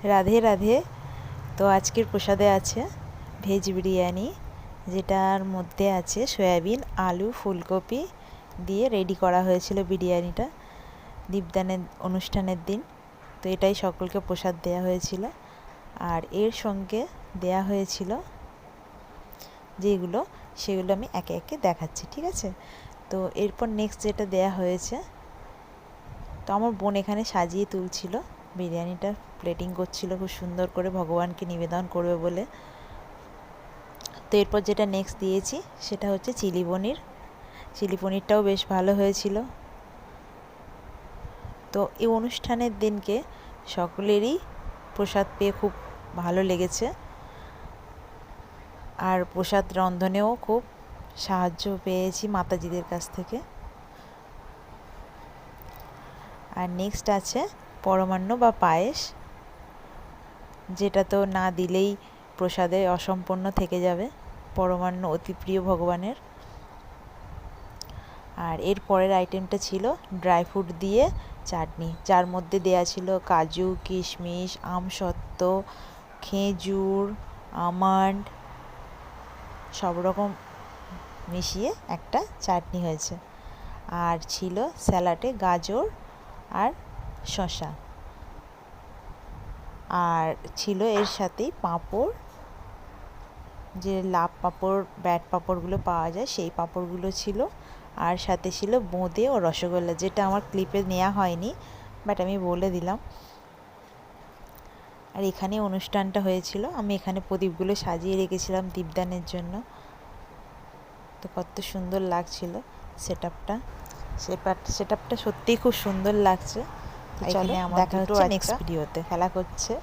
রাধে রাধে। তো আজকের প্রসাদে আছে ভেজ বিরিয়ানি, যেটার মধ্যে আছে সয়াবিন, আলু, ফুলকপি দিয়ে রেডি করা হয়েছিল বিরিয়ানিটা দীপদানের অনুষ্ঠানের দিন। তো এটাই সকলকে প্রসাদ দেয়া হয়েছিল। আর এর সঙ্গে দেয়া হয়েছিল যেগুলো, সেগুলো আমি একে একে দেখাচ্ছি, ঠিক আছে? তো এরপর নেক্সট যেটা দেয়া হয়েছে, তো আমার বোন এখানে সাজিয়ে তুলছিল বিরিয়ানিটা, প্লেটিং করছিল খুব সুন্দর করে ভগবানকে নিবেদন করবে বলে। তো এরপর যেটা নেক্সট দিয়েছি সেটা হচ্ছে চিলি পনির। চিলি পনিরটাও বেশ ভালো হয়েছিল। তো এই অনুষ্ঠানের দিনকে সকলেরই প্রসাদ পেয়ে খুব ভালো লেগেছে, আর প্রসাদ রন্ধনেও খুব সাহায্য পেয়েছি মাতাজিদের কাছ থেকে। আর নেক্সট আছে পরমান্ন বা পায়েস, যেটা তো না দিলেই প্রসাদে অসম্পূর্ণ থেকে যাবে। পরমান্ন অতি প্রিয় ভগবানের। আর এর পরের আইটেমটা ছিল ড্রাই ফ্রুট দিয়ে চাটনি, যার মধ্যে দেয়া ছিল কাজু, কিশমিশ, আমসত্ত্ব, খেজুর, আমন্ড, সব রকম মিশিয়ে একটা চাটনি হয়েছে। আর ছিল স্যালাডে গাজর আর শসা। আর ছিল এর সাথেই পাঁপড়, যে লাভ পাঁপড়, ব্যাট পাঁপড়গুলো পাওয়া যায় সেই পাঁপড়গুলো ছিল। আর সাথে ছিল বোঁদে ও রসগোল্লা, যেটা আমার ক্লিপে নেওয়া হয়নি, বাট আমি বলে দিলাম। আর এখানে অনুষ্ঠানটা হয়েছিল, আমি এখানে প্রদীপগুলো সাজিয়ে রেখেছিলাম দীপদানের জন্য। তো কত সুন্দর লাগছিল সেটআপটা সত্যিই খুব সুন্দর লাগছে। চলো দেখা হচ্ছে নেক্সট ভিডিওতে। খেলা করছে